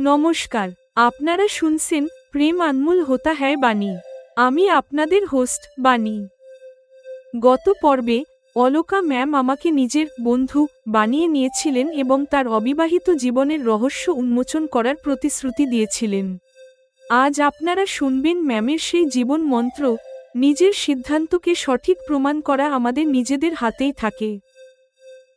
নমস্কার, আপনারা শুনছেন প্রেম আনমোল হোতা হ্যায় বাণী। আমি আপনাদের হোস্ট বাণী। গত পর্বে অলকা ম্যাম আমাকে নিজের বন্ধু বানিয়ে নিয়েছিলেন এবং তার অবিবাহিত জীবনের রহস্য উন্মোচন করার প্রতিশ্রুতি দিয়েছিলেন। আজ আপনারা শুনবেন ম্যামের সেই জীবন মন্ত্র, নিজের সিদ্ধান্তকে সঠিক প্রমাণ করা আমাদের নিজেদের হাতেই থাকে।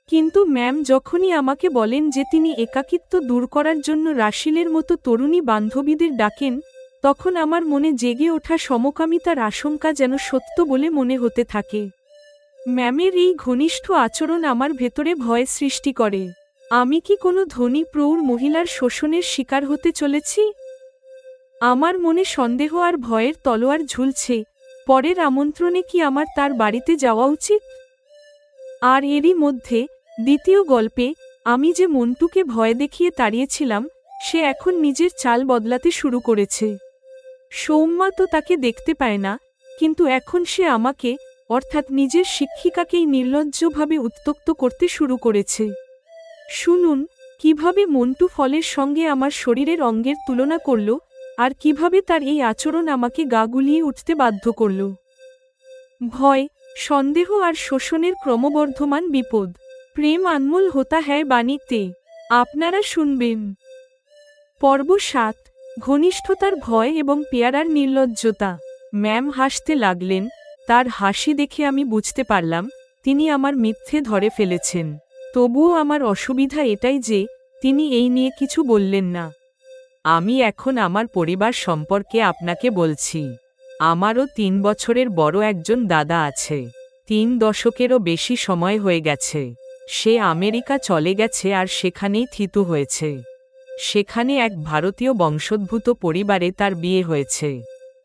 কিন্তু ম্যাম যখনই আমাকে বলেন যে তিনি একাকিত্ব দূর করার জন্য রাশিলের মতো তরুণী বান্ধবীদের ডাকেন, তখন আমার মনে জেগে ওঠা সমকামিতার আশঙ্কা যেন সত্য বলে মনে হতে থাকে। ম্যামের এই ঘনিষ্ঠ আচরণ আমার ভেতরে ভয় সৃষ্টি করে। আমি কি কোনো ধনী প্রৌঢ় মহিলার শোষণের শিকার হতে চলেছি? আমার মনে সন্দেহ আর ভয়ের তলোয়ার ঝুলছে। পরের আমন্ত্রণে কি আমার তার বাড়িতে যাওয়া উচিত? আর এরই মধ্যে দ্বিতীয় গল্পে আমি যে মন্টুকে ভয় দেখিয়ে তাড়িয়েছিলাম, সে এখন নিজের চাল বদলাতে শুরু করেছে। সৌম্যা তো তাকে দেখতে পায় না, কিন্তু এখন সে আমাকে, অর্থাৎ নিজের শিক্ষিকাকেই নির্লজ্জভাবে উত্ত্যক্ত করতে শুরু করেছে। শুনুন কিভাবে মন্টু ফলের সঙ্গে আমার শরীরের অঙ্গের তুলনা করল, আর কিভাবে তার এই আচরণ আমাকে গা গুলিয়ে উঠতে বাধ্য করল। ভয়, সন্দেহ আর শোষণের ক্রমবর্ধমান বিপদ। প্রেম আনমোল হোতা হ্যায় বাণীতে আপনারা শুনবেন। পর্ব 7, ঘনিষ্ঠতার ভয় এবং পেয়ারার নির্লজ্জতা। ম্যাম হাসতে লাগলেন। তার হাসি দেখে আমি বুঝতে পারলাম তিনি আমার মিথ্যে ধরে ফেলেছেন। তবুও আমার অসুবিধা এটাই যে তিনি এই নিয়ে কিছু বললেন না। আমি এখন আমার পরিবার সম্পর্কে আপনাকে বলছি। আমারও 3 বছরের বড় একজন দাদা আছে। 3 দশকেরও বেশি সময় হয়ে গেছে। সে আমেরিকা চলে গেছে আর সেখানেই থিতু হয়েছে। সেখানে এক ভারতীয় বংশোদ্ভূত পরিবারে তার বিয়ে হয়েছে।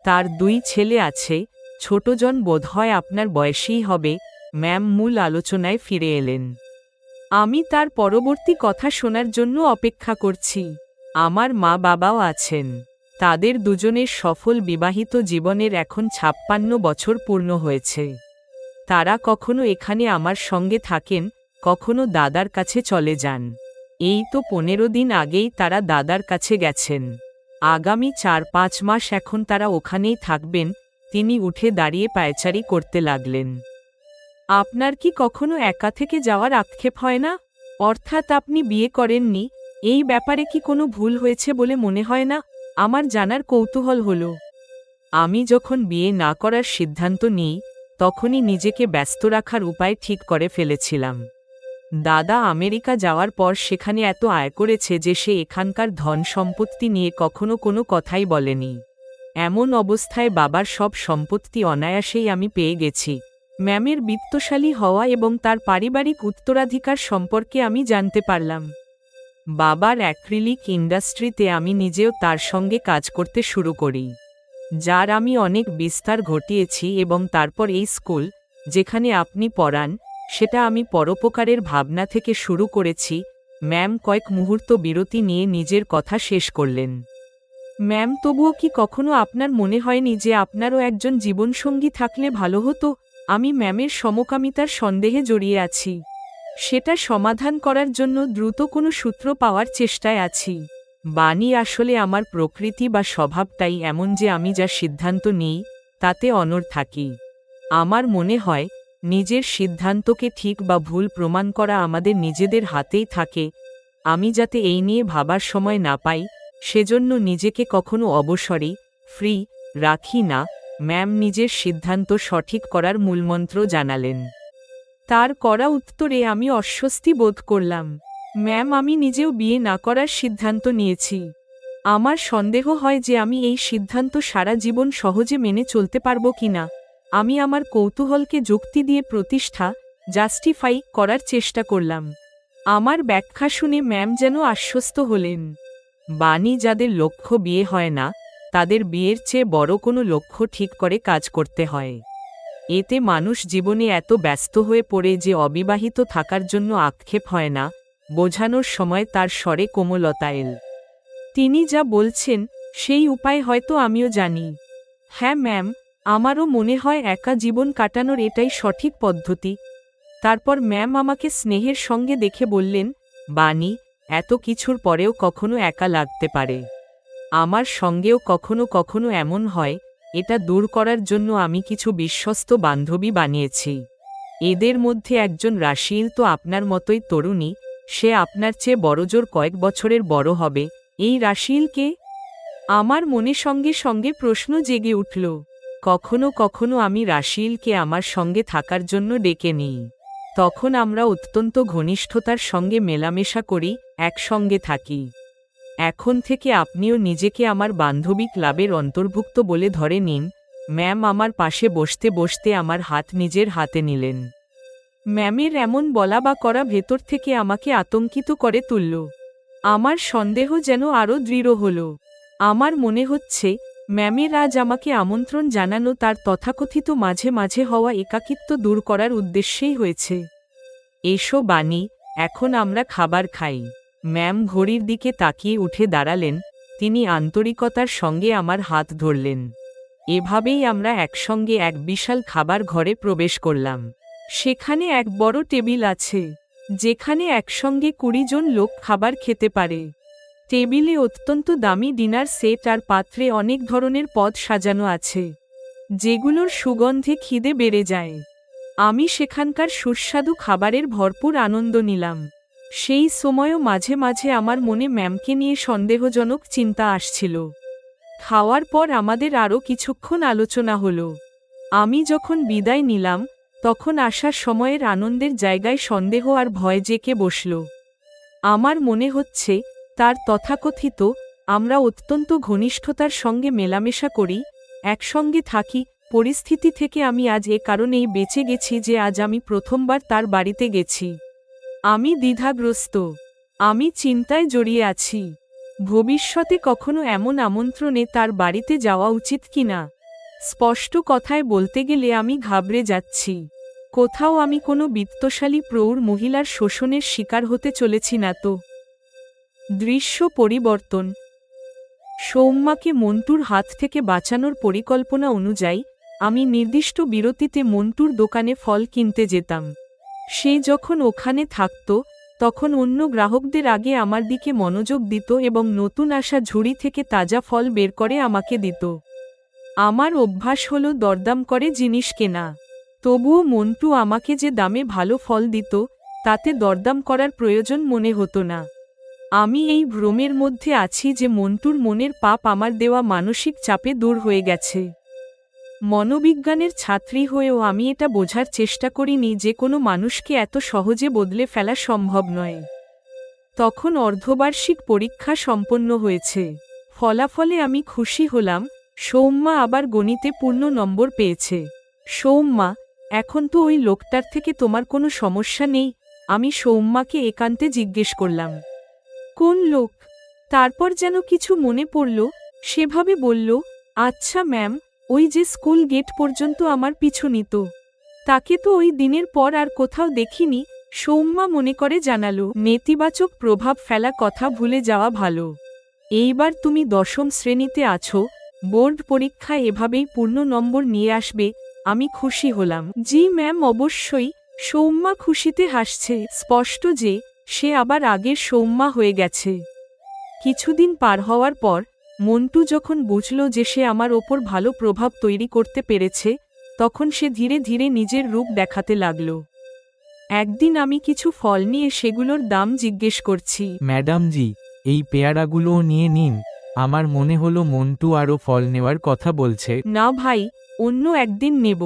তার 2 ছেলে আছে। ছোটজন বোধহয় আপনার বয়সীই হবে। ম্যাম মূল আলোচনায় ফিরে এলেন। আমি তার পরবর্তী কথা শোনার জন্য অপেক্ষা করছি। আমার মা বাবাও আছেন। তাদের দুজনের সফল বিবাহিত জীবনের এখন 56 বছর পূর্ণ হয়েছে। তারা কখনো এখানে আমার সঙ্গে থাকেন, কখনো দাদার কাছে চলে যান। এই তো 15 দিন আগেই তারা দাদার কাছে গেছেন। আগামী 4-5 মাস এখন তারা ওখানেই থাকবেন। তিনি উঠে দাঁড়িয়ে পায়চারি করতে লাগলেন। আপনার কি কখনো একা থেকে যাওয়ার আক্ষেপ হয় না? অর্থাৎ আপনি বিয়ে করেননি, এই ব্যাপারে কি কোনো ভুল হয়েছে বলে মনে হয় না? আমার জানার কৌতূহল হলো। আমি যখন বিয়ে না করার সিদ্ধান্ত নিই, তখনই নিজেকে ব্যস্ত রাখার উপায় ঠিক করে ফেলেছিলাম। দাদা আমেরিকা যাওয়ার পর সেখানে এত আয় করেছে যে সে এখানকার ধন সম্পত্তি নিয়ে কখনো কোনো কথাই বলেনি। এমন অবস্থায় বাবার সব সম্পত্তি অনায়াসেই আমি পেয়ে গেছি। ম্যামের বিত্তশালী হওয়া এবং তার পারিবারিক উত্তরাধিকার সম্পর্কে আমি জানতে পারলাম। বাবার অ্যাক্রিলিক ইন্ডাস্ট্রিতে আমি নিজেও তার সঙ্গে কাজ করতে শুরু করি, যার আমি অনেক বিস্তার ঘটিয়েছি, এবং তারপর এই স্কুল যেখানে আপনি পড়ান, সেটা আমি পরোপকারের ভাবনা থেকে শুরু করেছি। ম্যাম কয়েক মুহূর্ত বিরতি নিয়ে নিজের কথা শেষ করলেন। ম্যাম, তবুও কি কখনো আপনার মনে হয়নি যে আপনারও একজন জীবনসঙ্গী থাকলে ভালো হতো? আমি ম্যামের সমকামিতার সন্দেহে জড়িয়ে আছি। সেটা সমাধান করার জন্য দ্রুত কোনো সূত্র পাওয়ার চেষ্টায় আছি। বাণী, আসলে আমার প্রকৃতি বা স্বভাবটাই এমন যে আমি যা সিদ্ধান্ত নিই তাতে অনড় থাকি। আমার মনে হয় নিজের সিদ্ধান্তকে ঠিক বা ভুল প্রমাণ করা আমাদের নিজেদের হাতেই থাকে। আমি যাতে এই নিয়ে ভাবার সময় না পাই, সেজন্য নিজেকে কখনো অবসরে ফ্রি রাখি না। ম্যাম নিজের সিদ্ধান্ত সঠিক করার মূলমন্ত্র জানালেন। তার করা উত্তরে আমি অস্বস্তি বোধ করলাম। ম্যাম, আমি নিজেও বিয়ে না করার সিদ্ধান্ত নিয়েছি। আমার সন্দেহ হয় যে আমি এই সিদ্ধান্ত সারা জীবন সহজে মেনে চলতে পারবো কিনা। আমি আমার কৌতূহলকে যুক্তি দিয়ে জাস্টিফাই করার চেষ্টা করলাম। আমার ব্যাখ্যা শুনে ম্যাম যেন আশ্বস্ত হলেন। বাণী, যাদের লক্ষ্য বিয়ে হয় না, তাদের বিয়ের চেয়ে বড় কোনো লক্ষ্য ঠিক করে কাজ করতে হয়। এতে মানুষ জীবনে এত ব্যস্ত হয়ে পড়ে যে অবিবাহিত থাকার জন্য আক্ষেপ হয় না। বোঝানোর সময় তার স্বরে কোমলতা এল। তিনি যা বলছেন সেই উপায় হয়তো আমিও জানি। হ্যাঁ ম্যাম, আমারও মনে হয় একা জীবন কাটানোর এটাই সঠিক পদ্ধতি। তারপর ম্যাম আমাকে স্নেহের সঙ্গে দেখে বললেন, বাণী, এত কিছুর পরেও কখনো একা লাগতে পারে। আমার সঙ্গেও কখনো কখনো এমন হয়। এটা দূর করার জন্য আমি কিছু বিশ্বস্ত বান্ধবী বানিয়েছি। এদের মধ্যে একজন রাশিল তো আপনার মতোই তরুণী, সে আপনার চেয়ে বড়জোর কয়েক বছরের বড় হবে। এই রাশিল কে? আমার মনে সঙ্গে সঙ্গে প্রশ্ন জেগে উঠল। কখনো কখনো আমি রাশিলকে আমার সঙ্গে থাকার জন্য ডেকে নিই। তখন আমরা অত্যন্ত ঘনিষ্ঠতার সঙ্গে মেলামেশা করি, একসঙ্গে থাকি। এখন থেকে আপনিও নিজেকে আমার বান্ধবী ক্লাবের অন্তর্ভুক্ত বলে ধরে নিন। ম্যাম আমার পাশে বসতে বসতে আমার হাত নিজের হাতে নিলেন। ম্যামের এমন বলা বা করা ভেতর থেকে আমাকে আতঙ্কিত করে তুলল। আমার সন্দেহ যেন আরও দৃঢ় হল। আমার মনে হচ্ছে ম্যামের আজ আমাকে আমন্ত্রণ জানানো তার তথাকথিত মাঝে মাঝে হওয়া একাকিত্ব দূর করার উদ্দেশ্যেই হয়েছে। এসো বানি, এখন আমরা খাবার খাই। ম্যাম ঘড়ির দিকে তাকিয়ে উঠে দাঁড়ালেন। তিনি আন্তরিকতার সঙ্গে আমার হাত ধরলেন। এভাবেই আমরা একসঙ্গে এক বিশাল খাবার ঘরে প্রবেশ করলাম। সেখানে এক বড় টেবিল আছে, যেখানে একসঙ্গে 20 জন লোক খাবার খেতে পারে। টেবিলে অত্যন্ত দামি ডিনার সেট আর পাত্রে অনেক ধরনের পদ সাজানো আছে, যেগুলোর সুগন্ধে খিদে বেড়ে যায়। আমি সেখানকার সুস্বাদু খাবারের ভরপুর আনন্দ নিলাম। সেই সময়ও মাঝে মাঝে আমার মনে ম্যামকে নিয়ে সন্দেহজনক চিন্তা আসছিল। খাওয়ার পর আমাদের আরও কিছুক্ষণ আলোচনা হলো। আমি যখন বিদায় নিলাম, তখন আসার সময়ের আনন্দের জায়গায় সন্দেহ আর ভয় জেঁকে বসল। আমার মনে হচ্ছে তার তথাকথিত আমরা অত্যন্ত ঘনিষ্ঠতার সঙ্গে মেলামেশা করি, একসঙ্গে থাকি পরিস্থিতি থেকে আমি আজ এ কারণেই বেঁচে গেছি যে আজ আমি প্রথমবার তার বাড়িতে গেছি। আমি দ্বিধাগ্রস্ত, আমি চিন্তায় জড়িয়ে আছি। ভবিষ্যতে কখনো এমন আমন্ত্রণে তার বাড়িতে যাওয়া উচিত কিনা। স্পষ্ট কথায় বলতে গেলে আমি ঘাবড়ে যাচ্ছি। কোথাও আমি কোনো বিত্তশালী প্রৌঢ় মহিলার শোষণের শিকার হতে চলেছি না তো? দৃশ্য পরিবর্তন। সৌম্যাকে মন্টুর হাত থেকে বাঁচানোর পরিকল্পনা অনুযায়ী আমি নির্দিষ্ট বিরতিতে মন্টুর দোকানে ফল কিনতে যেতাম। সে যখন ওখানে থাকত, তখন অন্য গ্রাহকদের আগে আমার দিকে মনোযোগ দিত এবং নতুন আসা ঝুড়ি থেকে তাজা ফল বের করে আমাকে দিত। আমার অভ্যাস হলো দরদাম করে জিনিস কেনা। তবুও মন্টু আমাকে যে দামে ভালো ফল দিত, তাতে দরদাম করার প্রয়োজন মনে হতো না। আমি এই ভ্রমের মধ্যে আছি যে মন্টুর মনের পাপ আমার দেওয়া মানসিক চাপে দূর হয়ে গেছে। মনোবিজ্ঞানের ছাত্রী হয়েও আমি এটা বোঝার চেষ্টা করিনি যে কোনো মানুষকে এত সহজে বদলে ফেলা সম্ভব নয়। তখন অর্ধবার্ষিক পরীক্ষা সম্পন্ন হয়েছে। ফলাফলে আমি খুশি হলাম। সৌম্যা আবার গণিতে পূর্ণ নম্বর পেয়েছে। সৌম্যা, এখন তো ওই লোকটার থেকে তোমার কোনো সমস্যা নেই? আমি সৌম্যাকে একান্তে জিজ্ঞেস করলাম। কোন লোক? তারপর যেন কিছু মনে পড়ল, সেভাবে বলল, আচ্ছা ম্যাম, ওই যে স্কুল গেট পর্যন্ত আমার পিছু নিত। তাকে তো ওই দিনের পর আর কোথাও দেখিনি। সৌম্যা মনে করে জানালো, নেতিবাচক প্রভাব ফেলা কথা ভুলে যাওয়া ভালো। এইবার তুমি 10ম শ্রেণীতে আছো, বোর্ড পরীক্ষায় এভাবেই পূর্ণ নম্বর নিয়ে আসবে। আমি খুশি হলাম। জি ম্যাম, অবশ্যই। সৌম্যা খুশিতে হাসছে, স্পষ্ট যে সে আবার আগের সৌম্যা হয়ে গেছে। কিছুদিন পার হওয়ার পর মন্টু যখন বুঝল যে সে আমার ওপর ভালো প্রভাব তৈরি করতে পেরেছে, তখন সে ধীরে ধীরে নিজের রূপ দেখাতে লাগল। একদিন আমি কিছু ফল নিয়ে সেগুলোর দাম জিজ্ঞেস করছি। ম্যাডাম জি, এই পেয়ারাগুলোও নিয়ে নিন। আমার মনে হলো মন্টু আরও ফল নেওয়ার কথা বলছে। না ভাই, অন্য একদিন নেব।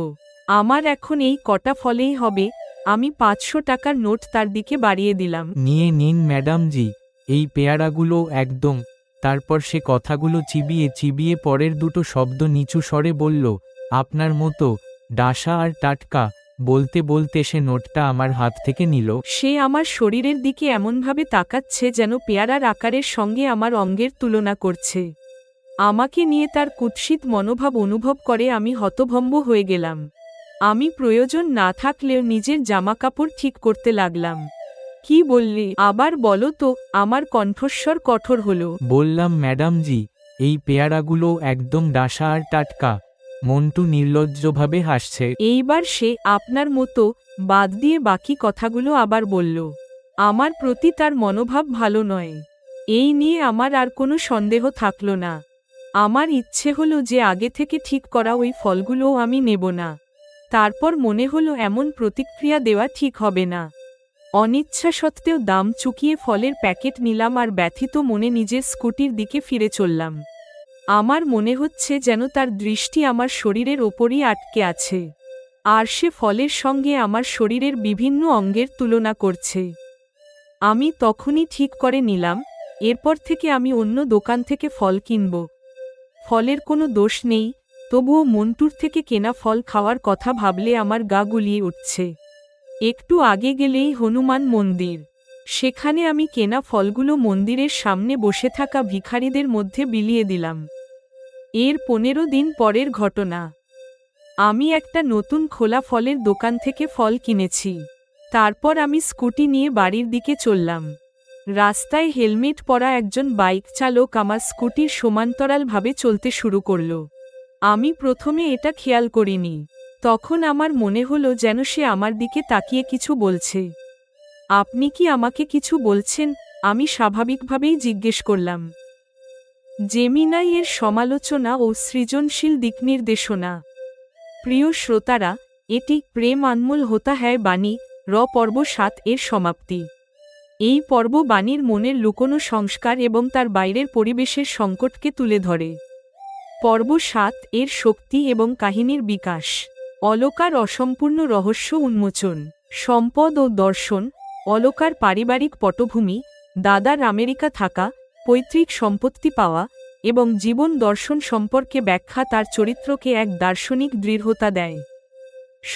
আমার এখন এই কটা ফলেই হবে। আমি 500 টাকার নোট তার দিকে বাড়িয়ে দিলাম। নিয়ে নিন ম্যাডাম জি, এই পেয়ারাগুলো একদম। তারপর সে কথাগুলো চিবিয়ে চিবিয়ে পরের দুটো শব্দ নিচু স্বরে বলল, আপনার মতো ডাসা আর টাটকা। বলতে বলতে সে নোটটা আমার হাত থেকে নিল। সে আমার শরীরের দিকে এমনভাবে তাকাচ্ছে যেন পেয়ারার আকারের সঙ্গে আমার অঙ্গের তুলনা করছে। আমাকে নিয়ে তার কুৎসিত মনোভাব অনুভব করে আমি হতভম্ব হয়ে গেলাম। আমি প্রয়োজন না থাকলেও নিজের জামাকাপড় ঠিক করতে লাগলাম। কি বললে? আবার বলো তো। আমার কণ্ঠস্বর কঠোর হলো। বললাম ম্যাডাম জি, এই পেয়ারাগুলো একদম ডাসা আর টাটকা। মন্টু নির্লজ্জভাবে হাসছে। এইবার সে আপনার মতো বাদ দিয়ে বাকি কথাগুলো আবার বলল। আমার প্রতি তার মনোভাব ভালো নয়। এই নিয়ে আমার আর কোনো সন্দেহ থাকল না। আমার ইচ্ছে হলো যে আগে থেকে ঠিক করা ওই ফলগুলোও আমি নেব না। তারপর মনে হলো এমন প্রতিক্রিয়া দেওয়া ঠিক হবে না। অনিচ্ছা সত্ত্বেও দাম চুকিয়ে ফলের প্যাকেট নিলাম আর ব্যথিত মনে নিজের স্কুটির দিকে ফিরে চললাম। আমার মনে হচ্ছে যেন তার দৃষ্টি আমার শরীরের ওপরই আটকে আছে, আর সে ফলের সঙ্গে আমার শরীরের বিভিন্ন অঙ্গের তুলনা করছে। আমি তখনই ঠিক করে নিলাম, এরপর থেকে আমি অন্য দোকান থেকে ফল কিনব। ফলের কোনো দোষ নেই, তবুও মন্টুর থেকে কেনা ফল খাওয়ার কথা ভাবলে আমার গা গুলিয়ে উঠছে। একটু আগে গেলেই হনুমান মন্দির। সেখানে আমি কেনা ফলগুলো মন্দিরের সামনে বসে থাকা ভিখারিদের মধ্যে বিলিয়ে দিলাম। এর 15 দিন পরের ঘটনা। আমি একটা নতুন খোলা ফলের দোকান থেকে ফল কিনেছি। তারপর আমি স্কুটি নিয়ে বাড়ির দিকে চললাম। রাস্তায় হেলমেট পরা একজন বাইক চালক আমার স্কুটির সমান্তরালভাবে চলতে শুরু করল। আমি প্রথমে এটা খেয়াল করিনি। তখন আমার মনে হলো যেন সে আমার দিকে তাকিয়ে কিছু বলছে। আপনি কি আমাকে কিছু বলছেন? আমি স্বাভাবিকভাবেই জিজ্ঞেস করলাম। জেমিনাই এর সমালোচনা ও সৃজনশীল দিকনির্দেশনা। প্রিয় শ্রোতারা, এটি প্রেম আনমোল হোতা হ্যায় বাণী পর্ব 7 এর সমাপ্তি। এই পর্ব বাণীর মনের লুকোনো সংস্কার এবং তার বাইরের পরিবেশের সংকটকে তুলে ধরে। পর্ব 7 এর শক্তি এবং কাহিনীর বিকাশ। অলকার অসম্পূর্ণ রহস্য উন্মোচন। সম্পদ ও দর্শন। অলকার পারিবারিক পটভূমি, দাদার আমেরিকা থাকা, পৈতৃক সম্পত্তি পাওয়া এবং জীবন দর্শন সম্পর্কে ব্যাখ্যা তার চরিত্রকে এক দার্শনিক দৃঢ়তা দেয়।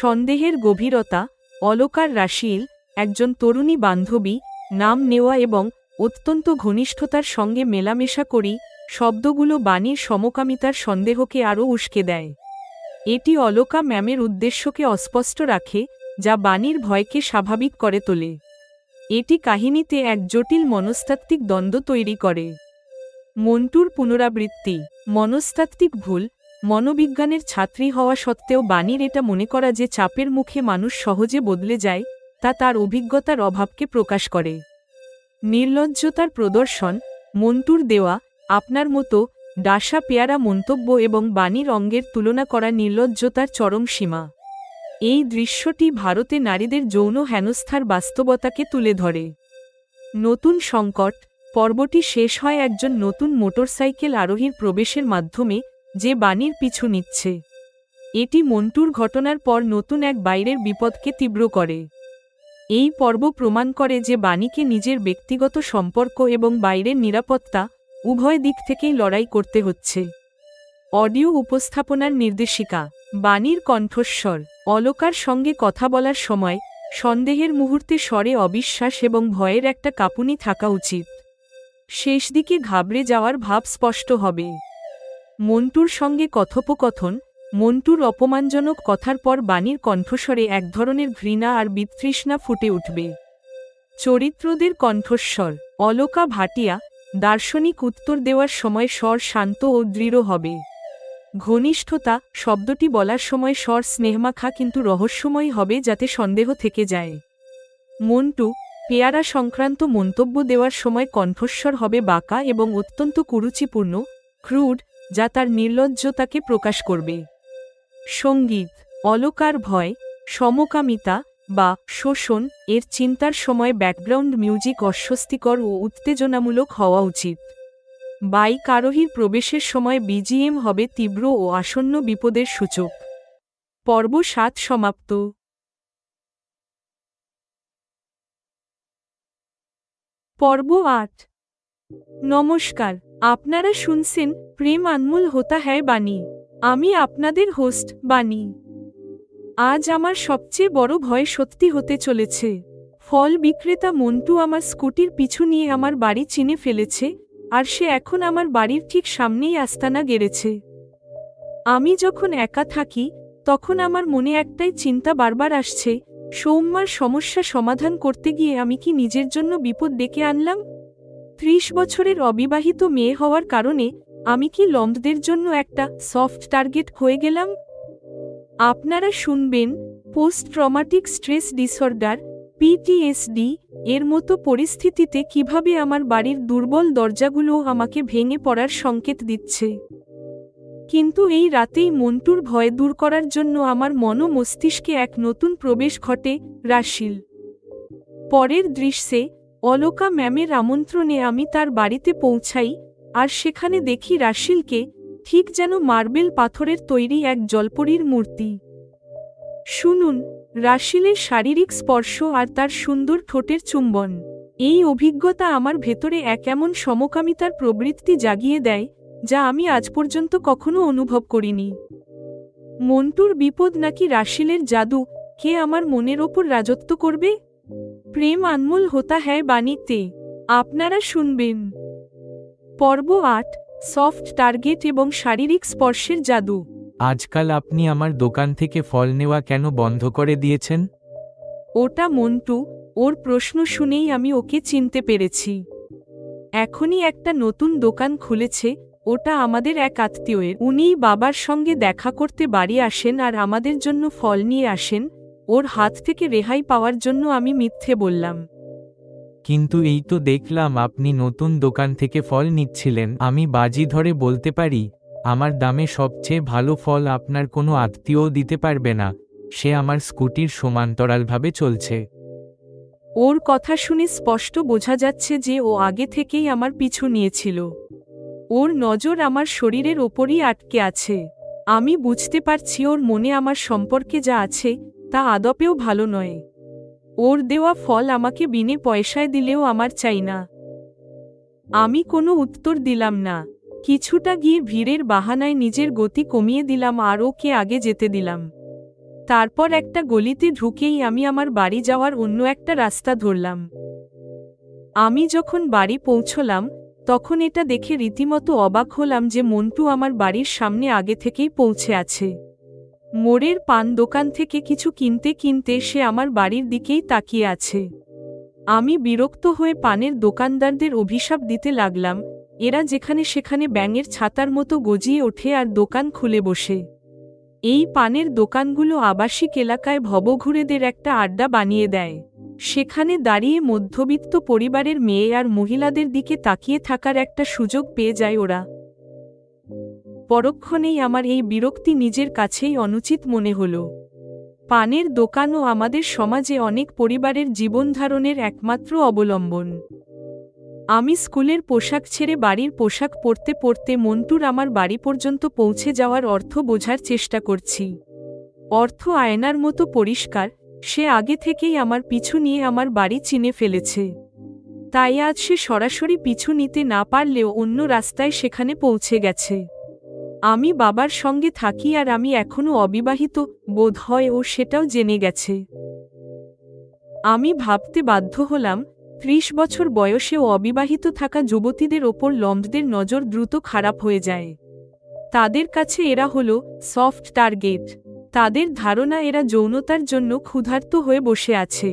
সন্দেহের গভীরতা। অলকার রাশিল, একজন তরুণী বান্ধবী, নাম নেওয়া এবং অত্যন্ত ঘনিষ্ঠতার সঙ্গে মেলামেশা করি শব্দগুলো বাণীর সমকামিতার সন্দেহকে আরও উস্কে দেয়। এটি অলকা ম্যামের উদ্দেশ্যকে অস্পষ্ট রাখে, যা বাণীর ভয়কে স্বাভাবিক করে তোলে। এটি কাহিনীতে এক জটিল মনস্তাত্ত্বিক দ্বন্দ্ব তৈরি করে। মন্টুর পুনরাবৃত্তি। মনস্তাত্ত্বিক ভুল। মনোবিজ্ঞানের ছাত্রী হওয়া সত্ত্বেও বাণীর এটা মনে করা যে চাপের মুখে মানুষ সহজে বদলে যায়, তা তার অভিজ্ঞতার অভাবকে প্রকাশ করে। নির্লজ্জতার প্রদর্শন। মন্টুর দেওয়া আপনার মতো ডাসা পেয়ারা মন্তব্য এবং বাণীর অঙ্গের তুলনা করা নির্লজ্জতার চরম সীমা। এই দৃশ্যটি ভারতে নারীদের যৌন হেনস্থার বাস্তবতাকে তুলে ধরে। নতুন সংকট। পর্বটি শেষ হয় একজন নতুন মোটরসাইকেল আরোহীর প্রবেশের মাধ্যমে, যে বাণীর পিছু নিচ্ছে। এটি মন্টুর ঘটনার পর নতুন এক বাইরের বিপদকে তীব্র করে। এই পর্ব প্রমাণ করে যে বাণীকে নিজের ব্যক্তিগত সম্পর্ক এবং বাইরের নিরাপত্তা, উভয় দিক থেকেই লড়াই করতে হচ্ছে। অডিও উপস্থাপনার নির্দেশিকা। বাণীর কণ্ঠস্বর। অলকার সঙ্গে কথা বলার সময় সন্দেহের মুহূর্তে স্বরে অবিশ্বাস এবং ভয়ের একটা কাঁপুনি থাকা উচিত। শেষ দিকে ঘাবড়ে যাওয়ার ভাব স্পষ্ট হবে। মন্টুর সঙ্গে কথোপকথন। মন্টুর অপমানজনক কথার পর বাণীর কণ্ঠস্বরে এক ধরনের ঘৃণা আর বিতৃষ্ণা ফুটে উঠবে। চরিত্রদের কণ্ঠস্বর। অলকা ভাটিয়া, দার্শনিক উত্তর দেওয়ার সময় স্বর শান্ত ও দৃঢ় হবে। ঘনিষ্ঠতা শব্দটি বলার সময় স্বর স্নেহমাখা কিন্তু রহস্যময় হবে যাতে সন্দেহ থেকে যায়। মন্টু পেয়ারা সংক্রান্ত মন্তব্য দেওয়ার সময় কণ্ঠস্বর হবে বাঁকা এবং অত্যন্ত কুরুচিপূর্ণ, ক্রুড, যা তার নির্লজ্জতাকে প্রকাশ করবে। সঙ্গীত। অলকার ভয়, সমকামিতা বা শোষণ এর চিন্তার সময় ব্যাকগ্রাউন্ড মিউজিক অস্বস্তিকর ও উত্তেজনামূলক হওয়া উচিত। বাইক আরোহীর প্রবেশের সময় বিজিএম হবে তীব্র ও আসন্ন বিপদের সূচক। পর্ব 7 সমাপ্ত। পর্ব 8। নমস্কার, আপনারা শুনছেন প্রেম আনমোল হোতা হ্যায় বাণী। আমি আপনাদের হোস্ট বাণী। আজ আমার সবচেয়ে বড় ভয় সত্যি হতে চলেছে। ফল বিক্রেতা মন্টু আমার স্কুটির পিছু নিয়ে আমার বাড়ি চিনে ফেলেছে, আর সে এখন আমার বাড়ির ঠিক সামনেই আস্তানা গেড়েছে। আমি যখন একা থাকি, তখন আমার মনে একটাই চিন্তা বারবার আসছে, সৌম্যার সমস্যা সমাধান করতে গিয়ে আমি কি নিজের জন্য বিপদ ডেকে আনলাম? 30 বছরের অবিবাহিত মেয়ে হওয়ার কারণে আমি কি লম্বদের জন্য একটা সফট টার্গেট হয়ে গেলাম? আপনারা শুনবেন post traumatic stress disorder, PTSD এর মতো পরিস্থিতিতে কিভাবে আমার বাড়ির দুর্বল দরজাগুলো আমাকে ভেঙে পড়ার সংকেত দিচ্ছে। কিন্তু এই রাতেই মন্টুর ভয় দূর করার জন্য আমার মন ও মস্তিষ্কে এক নতুন প্রবেশ ঘটে, রাশিল। পরের দৃশ্যে অলকা ম্যামের আমন্ত্রণে আমি তার বাড়িতে পৌঁছাই, আর সেখানে দেখি রাশিলকে, ঠিক যেন মার্বেল পাথরের তৈরি এক জলপরীর মূর্তি। শুনুন, রাশিলের শারীরিক স্পর্শ আর তার সুন্দর ঠোঁটের চুম্বন, এই অভিজ্ঞতা আমার ভেতরে এক এমন সমকামিতার প্রবৃত্তি জাগিয়ে দেয়, যা আমি আজ পর্যন্ত কখনো অনুভব করিনি। মন্টুর বিপদ নাকি রাশিলের জাদু, কে আমার মনের ওপর রাজত্ব করবে? প্রেম আনমোল হোতা হ্যায় বাণীতে আপনারা শুনবেন। পর্ব ৮, সফট টার্গেট এবং শারীরিক স্পর্শের জাদু। আজকাল আপনি আমার দোকান থেকে ফল নেওয়া কেন বন্ধ করে দিয়েছেন? ওটা মন্টু, ওর প্রশ্ন শুনেই আমি ওকে চিনতে পেরেছি। এখনই একটা নতুন দোকান খুলেছে, ওটা আমাদের এক আত্মীয়ের। উনিই বাবার সঙ্গে দেখা করতে বাড়ি আসেন আর আমাদের জন্য ফল নিয়ে আসেন। ওর হাত থেকে রেহাই পাওয়ার জন্য আমি মিথ্যে বললাম। কিন্তু এই তো দেখলাম আপনি নতুন দোকান থেকে ফল নিচ্ছিলেন। আমি বাজি ধরে বলতে পারি, আমার দামে সবচেয়ে ভালো ফল আপনার কোনো আত্মীয়ও দিতে পারবে না। সে আমার স্কুটির সমান্তরালভাবে চলছে। ওর কথা শুনে স্পষ্ট বোঝা যাচ্ছে যে ও আগে থেকেই আমার পিছু নিয়েছিল। ওর নজর আমার শরীরের ওপরই আটকে আছে। আমি বুঝতে পারছি ওর মনে আমার সম্পর্কে যা আছে তা আদপেও ভালো নয়। ওর দেওয়া ফল আমাকে বিনে পয়সায় দিলেও আমার চাই না। আমি কোনো উত্তর দিলাম না। কিছুটা গিয়ে ভিড়ের বাহানায় নিজের গতি কমিয়ে দিলাম আর ওকে আগে যেতে দিলাম। তারপর একটা গলিতে ঢুকেই আমি আমার বাড়ি যাওয়ার অন্য একটা রাস্তা ধরলাম। আমি যখন বাড়ি পৌঁছলাম, তখন এটা দেখে রীতিমতো অবাক হলাম যে মন্টু আমার বাড়ির সামনে আগে থেকেই পৌঁছে আছে। মোড়ের পান দোকান থেকে কিছু কিনতে কিনতে সে আমার বাড়ির দিকেই তাকিয়ে আছে। আমি বিরক্ত হয়ে পানের দোকানদারদের অভিশাপ দিতে লাগলাম, এরা যেখানে সেখানে ব্যাঙের ছাতার মতো গজিয়ে ওঠে আর দোকান খুলে বসে। এই পানের দোকানগুলো আবাসিক এলাকায় ভবঘুরেদের একটা আড্ডা বানিয়ে দেয়। সেখানে দাঁড়িয়ে মধ্যবিত্ত পরিবারের মেয়ে আর মহিলাদের দিকে তাকিয়ে থাকার একটা সুযোগ পেয়ে যায় ওরা। পরক্ষণেই আমার এই বিরক্তি নিজের কাছেই অনুচিত মনে হল। পানের দোকানও আমাদের সমাজে অনেক পরিবারের জীবনধারণের একমাত্র অবলম্বন। আমি স্কুলের পোশাক ছেড়ে বাড়ির পোশাক পরতে পরতে মন্টুর আমার বাড়ি পর্যন্ত পৌঁছে যাওয়ার অর্থ বোঝার চেষ্টা করছি। অর্থ আয়নার মতো পরিষ্কার, সে আগে থেকেই আমার পিছু নিয়ে আমার বাড়ি চিনে ফেলেছে। তাই আজ সে সরাসরি পিছু নিতে না পারলেও অন্য রাস্তায় সেখানে পৌঁছে গেছে। আমি বাবার সঙ্গে থাকি আর আমি এখনও অবিবাহিত, বোধ হয় ও সেটাও জেনে গেছে। আমি ভাবতে বাধ্য হলাম, ৩০ বছর বয়সেও অবিবাহিত থাকা যুবতীদের ওপর লম্বদের নজর দ্রুত খারাপ হয়ে যায়। তাদের কাছে এরা হলো সফট টার্গেট। তাদের ধারণা এরা যৌনতার জন্য ক্ষুধার্ত হয়ে বসে আছে।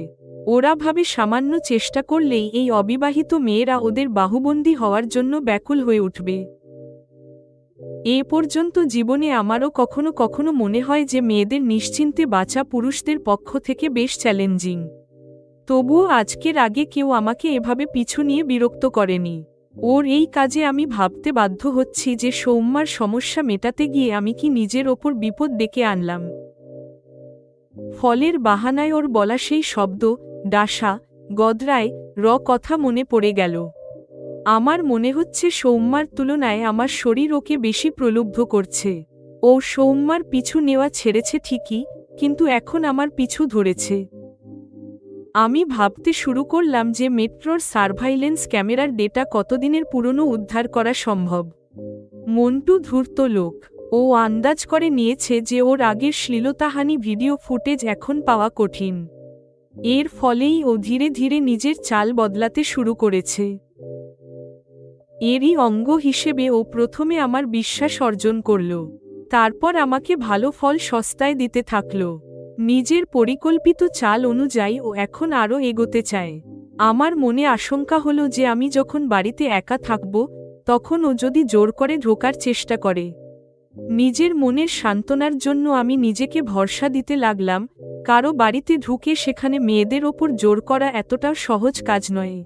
ওরা ভাবে সামান্য চেষ্টা করলেই এই অবিবাহিত মেয়েরা ওদের বাহুবন্দী হওয়ার জন্য ব্যাকুল হয়ে উঠবে। এ পর্যন্ত জীবনে আমারও কখনো কখনো মনে হয় যে মেয়েদের নিশ্চিন্তে বাঁচা পুরুষদের পক্ষ থেকে বেশ চ্যালেঞ্জিং। তবুও আজকের আগে কেউ আমাকে এভাবে পিছু নিয়ে বিরক্ত করেনি। ওর এই কাজে আমি ভাবতে বাধ্য হচ্ছি যে সৌম্যার সমস্যা মেটাতে গিয়ে আমি কি নিজের ওপর বিপদ ডেকে আনলাম। ফলের বাহানায় ওর বলা সেই শব্দ, ডাসা, গদরায়, কথা মনে পড়ে গেল। আমার মনে হচ্ছে সৌম্যার তুলনায় আমার শরীর ওকে বেশি প্রলুব্ধ করছে। ও সৌম্যার পিছু নেওয়া ছেড়েছে ঠিকই, কিন্তু এখন আমার পিছু ধরেছে। আমি ভাবতে শুরু করলাম যে মেট্রোর সার্ভাইলেন্স ক্যামেরার ডেটা কতদিনের পুরনো উদ্ধার করা সম্ভব। মন্টু ধূর্ত লোক, ও আন্দাজ করে নিয়েছে যে ওর আগের শ্লীলতাহানি ভিডিও ফুটেজ এখন পাওয়া কঠিন। এর ফলেই ও ধীরে ধীরে নিজের চাল বদলাতে শুরু করেছে। এরই অঙ্গ হিসেবে ও প্রথমে আমার বিশ্বাস অর্জন করল, তারপর আমাকে ভালো ফল সস্তায় দিতে থাকল। নিজের পরিকল্পিত চাল অনুযায়ী ও এখন আরও এগোতে চায়। আমার মনে আশঙ্কা হলো যে আমি যখন বাড়িতে একা থাকব, তখন ও যদি জোর করে ঢোকার চেষ্টা করে। নিজের মনের সান্ত্বনার জন্য আমি নিজেকে ভরসা দিতে লাগলাম, কারো বাড়িতে ঢুকে সেখানে মেয়েদের ওপর জোর করা এতটাও সহজ কাজ নয়।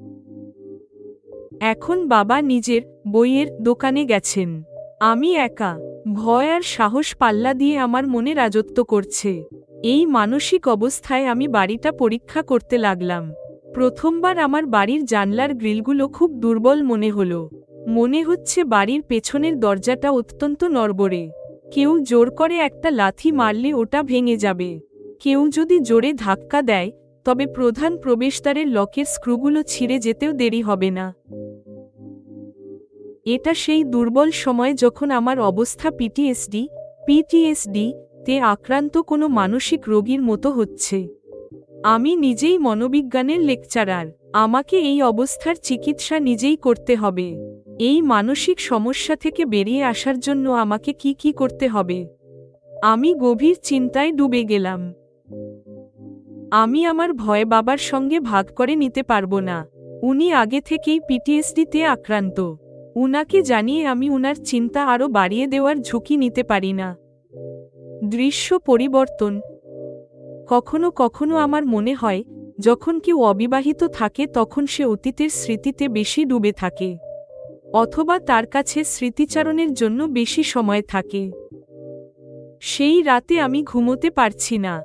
এখন বাবা নিজের বইয়ের দোকানে গেছেন। আমি একা। ভয় আর সাহস পাল্লা দিয়ে আমার মনে রাজত্ব করছে। এই মানসিক অবস্থায় আমি বাড়িটা পরীক্ষা করতে লাগলাম। প্রথমবার আমার বাড়ির জানলার গ্রিলগুলো খুব দুর্বল মনে হলো। মনে হচ্ছে বাড়ির পেছনের দরজাটা অত্যন্ত নড়বড়ে। কেউ জোর করে একটা লাথি মারলে ওটা ভেঙে যাবে। কেউ যদি জোরে ধাক্কা দেয় তবে প্রধান প্রবেশদ্বারের লকের স্ক্রুগুলো ছিঁড়ে যেতেও দেরি হবে না। এটা সেই দুর্বল সময় যখন আমার অবস্থা পিটিএসডি তে আক্রান্ত কোনো মানসিক রোগীর মতো হচ্ছে। আমি নিজেই মনোবিজ্ঞানের লেকচারার। আমাকে এই অবস্থার চিকিৎসা নিজেই করতে হবে। এই মানসিক সমস্যা থেকে বেরিয়ে আসার জন্য আমাকে কি করতে হবে? আমি গভীর চিন্তায় ডুবে গেলাম। আমি আমার ভয় বাবার সঙ্গে ভাগ করে নিতে পারবো না। উনি আগে থেকেই পিটিএসডিতে আক্রান্ত। উনাকে জানিয়ে আমি উনার চিন্তা আরও বাড়িয়ে দেওয়ার ঝুঁকি নিতে পারি না। দৃশ্য পরিবর্তন। কখনো কখনো আমার মনে হয় যখন কেউ অবিবাহিত থাকে তখন সে অতীতের স্মৃতিতে বেশি ডুবে থাকে, অথবা তার কাছে স্মৃতিচারণের জন্য বেশি সময় থাকে। সেই রাতে আমি ঘুমোতে পারছি না।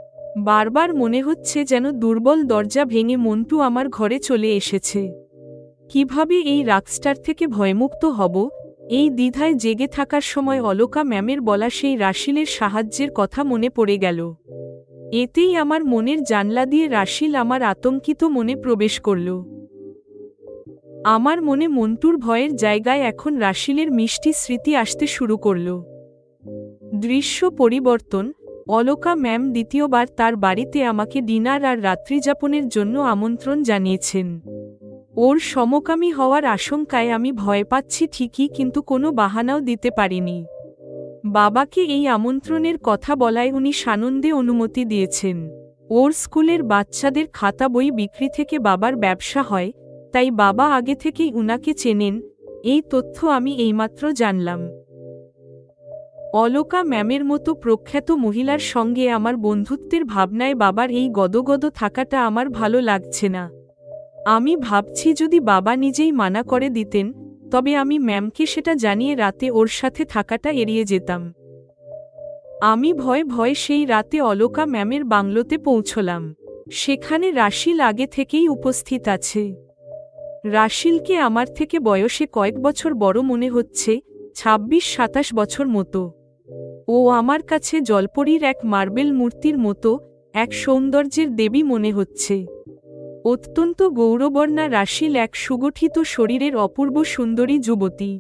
বারবার মনে হচ্ছে যেন দুর্বল দরজা ভেঙে মন্টু আমার ঘরে চলে এসেছে। কিভাবে এই রাগস্টার থেকে ভয়মুক্ত হব, এই দ্বিধায় জেগে থাকার সময় অলকা ম্যামের বলা সেই রাশিলের সাহায্যের কথা মনে পড়ে গেল। এতেই আমার মনের জানলা দিয়ে রাশিল আমার আতঙ্কিত মনে প্রবেশ করল। আমার মনে মন্টুর ভয়ের জায়গায় এখন রাশিলের মিষ্টি স্মৃতি আসতে শুরু করল। দৃশ্য পরিবর্তন। অলকা ম্যাম দ্বিতীয়বার তার বাড়িতে আমাকে ডিনার আর রাত্রিযাপনের জন্য আমন্ত্রণ জানিয়েছেন। ওর সমকামী হওয়ার আশঙ্কায় আমি ভয় পাচ্ছি ঠিকই, কিন্তু কোনো বাহানাও দিতে পারিনি। বাবাকে এই আমন্ত্রণের কথা বলায় উনি সানন্দে অনুমতি দিয়েছেন। ওর স্কুলের বাচ্চাদের খাতা বই বিক্রি থেকে বাবার ব্যবসা হয়, তাই বাবা আগে থেকেই উনাকে চেনেন। এই তথ্য আমি এইমাত্র জানলাম। অলকা ম্যামের মতো প্রখ্যাত মহিলার সঙ্গে আমার বন্ধুত্বের ভাবনায় বাবার এই গদগদ থাকাটা আমার ভালো লাগছে না। আমি ভাবছি যদি বাবা নিজেই মানা করে দিতেন তবে আমি ম্যামকে সেটা জানিয়ে রাতে ওর সাথে থাকাটা এড়িয়ে যেতাম। আমি ভয়ে সেই রাতে অলকা ম্যামের বাংলোতে পৌঁছলাম। সেখানে রাশিল আগে থেকেই উপস্থিত আছে। রাশিলকে আমার থেকে বয়সে কয়েক বছর বড় মনে হচ্ছে, 26-27 বছর মতো। ও আমার কাছে জলপরীর এক মার্বেল মূর্তির মতো, এক সৌন্দর্যের দেবী মনে হচ্ছে। অত্যন্ত গৌরবর্ণা রাশিল এক সুগঠিত শরীরের অপূর্ব সুন্দরী যুবতী।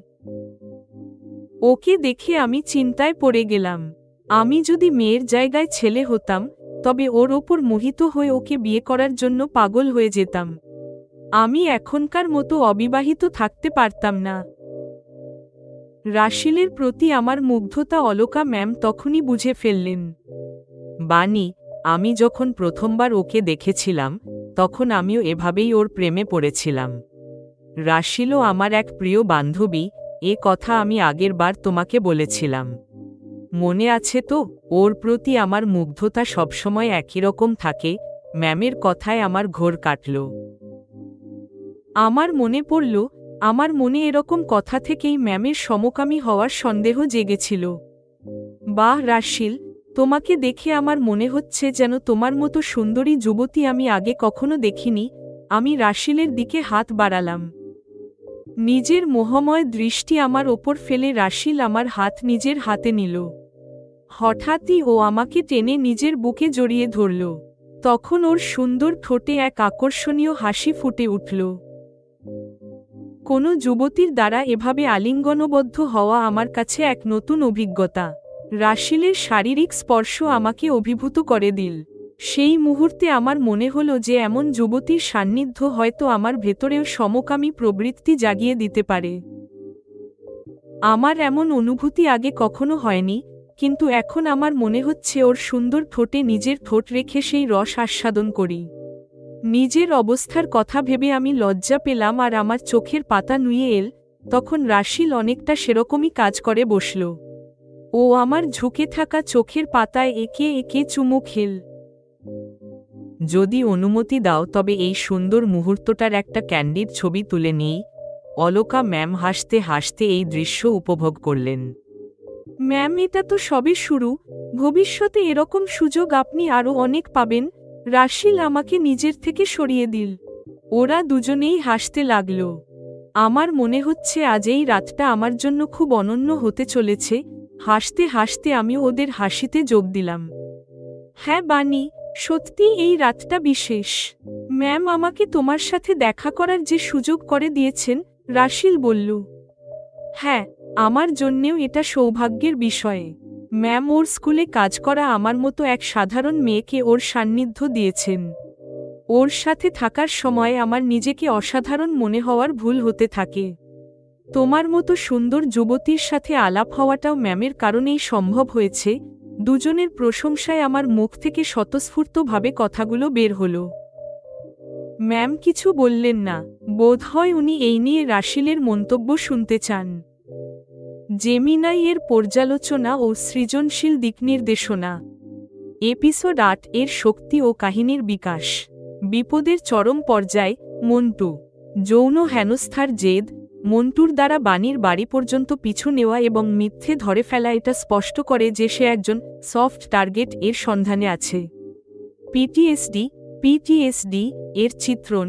ওকে দেখে আমি চিন্তায় পড়ে গেলাম। আমি যদি মেয়ের জায়গায় ছেলে হতাম তবে ওর ওপর মোহিত হয়ে ওকে বিয়ে করার জন্য পাগল হয়ে যেতাম। আমি এখনকার মতো অবিবাহিত থাকতে পারতাম না। রাশিলের প্রতি আমার মুগ্ধতা অলকা ম্যাম তখনই বুঝে ফেললেন। বানি, আমি যখন প্রথমবার ওকে দেখেছিলাম তখন আমিও এভাবেই ওর প্রেমে পড়েছিলাম। রাশিলও আমার এক প্রিয় বান্ধবী, এ কথা আমি আগের বার তোমাকে বলেছিলাম। মনে আছে তো? ওর প্রতি আমার মুগ্ধতা সবসময় একই রকম থাকে। ম্যামের কথায় আমার ঘোর কাটল। আমার মনে পড়ল, আমার মনে এরকম কথা থেকেই ম্যামের সমকামী হওয়ার সন্দেহ জেগেছিল। বাহ রাশিল, তোমাকে দেখে আমার মনে হচ্ছে যেন তোমার মতো সুন্দরী যুবতী আমি আগে কখনো দেখিনি। আমি রাশিলের দিকে হাত বাড়ালাম। নিজের মোহময় দৃষ্টি আমার ওপর ফেলে রাশিল আমার হাত নিজের হাতে নিল। হঠাৎই ও আমাকে টেনে নিজের বুকে জড়িয়ে ধরল। তখন ওর সুন্দর ঠোঁটে এক আকর্ষণীয় হাসি ফুটে উঠল। কোনো যুবতীর দ্বারা এভাবে আলিঙ্গনবদ্ধ হওয়া আমার কাছে এক নতুন অভিজ্ঞতা। রাশিলের শারীরিক স্পর্শ আমাকে অভিভূত করে দিল। সেই মুহূর্তে আমার মনে হলো যে এমন যুবতীর সান্নিধ্য হয়তো আমার ভেতরেও সমকামী প্রবৃত্তি জাগিয়ে দিতে পারে। আমার এমন অনুভূতি আগে কখনো হয়নি, কিন্তু এখন আমার মনে হচ্ছে ওর সুন্দর ঠোঁটে নিজের ঠোঁট রেখে সেই রস আস্বাদন করি। নিজের অবস্থার কথা ভেবে আমি লজ্জা পেলাম আর আমার চোখের পাতা নুয়ে এল। তখন রাশিল অনেকটা সেরকমই কাজ করে বসল। ও আমার ঝুঁকে থাকা চোখের পাতায় একে একে চুমু খেল। যদি অনুমতি দাও তবে এই সুন্দর মুহূর্তটার একটা ক্যান্ডিড ছবি তুলে নিই। অলকা ম্যাম হাসতে হাসতে এই দৃশ্য উপভোগ করলেন। ম্যাম, এটা তো সবে শুরু, ভবিষ্যতে এরকম সুযোগ আপনি আরও অনেক পাবেন। রাশিল আমাকে নিজের থেকে সরিয়ে দিল। ওরা দুজনেই হাসতে লাগল। আমার মনে হচ্ছে আজ এই রাতটা আমার জন্য খুব অনন্য হতে চলেছে। হাসতে হাসতে আমিও ওদের হাসিতে যোগ দিলাম। হ্যাঁ বানি, সত্যি এই রাতটা বিশেষ। ম্যাম আমাকে তোমার সাথে দেখা করার যে সুযোগ করে দিয়েছেন, রাশিল বলল। হ্যাঁ, আমার জন্যেও এটা সৌভাগ্যের বিষয়। ম্যাম ওর স্কুলে কাজ করা আমার মতো এক সাধারণ মেয়েকে ওর সান্নিধ্য দিয়েছেন। ওর সাথে থাকার সময় আমার নিজেকে অসাধারণ মনে হওয়ার ভুল হতে থাকে। তোমার মতো সুন্দর যুবতীর সাথে আলাপ হওয়াটাও ম্যামের কারণেই সম্ভব হয়েছে। দুজনের প্রশংসায় আমার মুখ থেকে স্বতঃস্ফূর্তভাবে কথাগুলো বের হলো। ম্যাম কিছু বললেন না, বোধহয় উনি এই নিয়ে রাশিলের মন্তব্য শুনতে চান। জেমিনাই এর পর্যালোচনা ও সৃজনশীল দিকনির্দেশনা। এপিসোড 8 এর শক্তি ও কাহিনীর বিকাশ। বিপদের চরম পর্যায়। মন্টু। যৌন হেনস্থার জেদ। মন্টুর দ্বারা বাণীর বাড়ি পর্যন্ত পিছু নেওয়া এবং মিথ্যে ধরে ফেলা এটা স্পষ্ট করে যে সে একজন সফট টার্গেট এর সন্ধানে আছে। পিটিএসডি এর চিত্রণ।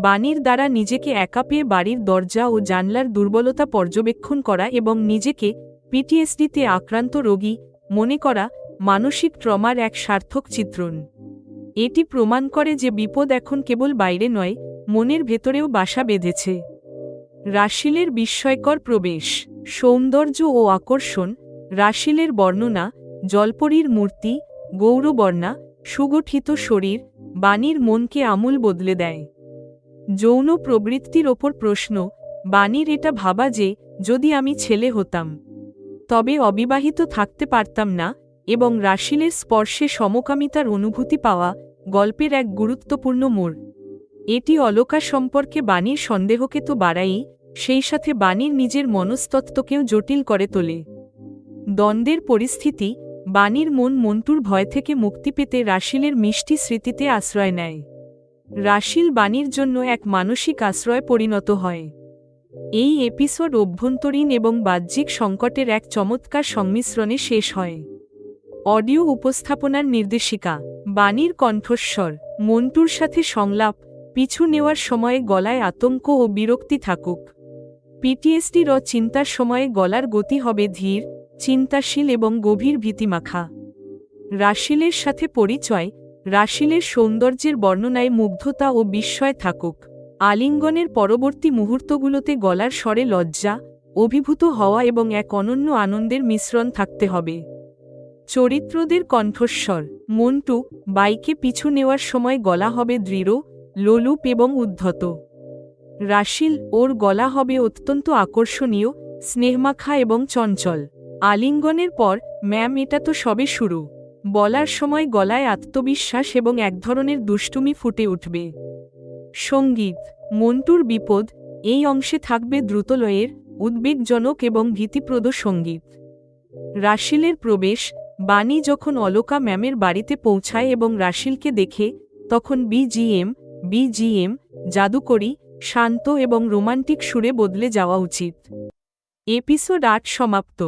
বাণীর দ্বারা নিজেকে একা পেয়ে বাড়ির দরজা ও জানলার দুর্বলতা পর্যবেক্ষণ করা এবং নিজেকে পিটিএসডিতে আক্রান্ত রোগী মনে করা মানসিক ট্রমার এক সার্থক চিত্রণ। এটি প্রমাণ করে যে বিপদ এখন কেবল বাইরে নয়, মনের ভেতরেও বাসা বেঁধেছে। রাশিলের বিস্ময়কর প্রবেশ। সৌন্দর্য ও আকর্ষণ। রাশিলের বর্ণনা। জলপরীর মূর্তি, গৌরবর্ণা, সুগঠিত শরীর, বাণীর মনকে আমূল বদলে দেয়। যৌন প্রবৃত্তির ওপর প্রশ্ন। বাণীর এটা ভাবা যে যদি আমি ছেলে হতাম তবে অবিবাহিত থাকতে পারতাম না, এবং রাশিলের স্পর্শে সমকামিতার অনুভূতি পাওয়া গল্পের এক গুরুত্বপূর্ণ মোড়। এটি অলকা সম্পর্কে বাণীর সন্দেহকে তো বাড়াই, সেই সাথে বাণীর নিজের মনস্তত্ত্বকেও জটিল করে তোলে। দ্বন্দ্বের পরিস্থিতি। বাণীর মন মন্টুর ভয় থেকে মুক্তি পেতে রাশিলের মিষ্টি স্মৃতিতে আশ্রয় নেয়। রাশিল বাণীর জন্য এক মানসিক আশ্রয়ে পরিণত হয়। এই এপিসোড অভ্যন্তরীণ এবং বাহ্যিক সংকটের এক চমৎকার সংমিশ্রণে শেষ হয়। অডিও উপস্থাপনার নির্দেশিকা। বাণীর কণ্ঠস্বর। মন্টুর সাথে সংলাপ। পিছু নেওয়ার সময়ে গলায় আতঙ্ক ও বিরক্তি থাকুক। পিটিএসডির চিন্তার সময়ে গলার গতি হবে ধীর, চিন্তাশীল এবং গভীর ভীতিমাখা। রাশিলের সাথে পরিচয়। রাশিলের সৌন্দর্যের বর্ণনায় মুগ্ধতা ও বিস্ময় থাকুক। আলিঙ্গনের পরবর্তী মুহূর্তগুলোতে গলার স্বরে লজ্জা, অভিভূত হওয়া এবং এক অনন্য আনন্দের মিশ্রণ থাকতে হবে। চরিত্রদের কণ্ঠস্বর। মন্টু। বাইকে পিছু নেওয়ার সময় গলা হবে দৃঢ়, লোলুপ এবং উদ্ধত। রাশিল। ওর গলা হবে অত্যন্ত আকর্ষণীয়, স্নেহমাখা এবং চঞ্চল। আলিঙ্গনের পর, ম্যাম এটা তো সবে শুরু, বলার সময় গলায় আত্মবিশ্বাস এবং এক ধরনের দুষ্টুমি ফুটে উঠবে। সঙ্গীত। মন্টুর বিপদ। এই অংশে থাকবে দ্রুতলয়ের, উদ্বেগজনক এবং ভীতিপ্রদ সঙ্গীত। রাশিলের প্রবেশ। বাণী যখন অলকা ম্যামের বাড়িতে পৌঁছায় এবং রাশিলকে দেখে, তখন বিজিএম জাদুকরী, শান্ত এবং রোমান্টিক সুরে বদলে যাওয়া উচিত। এপিসোড 8 সমাপ্ত।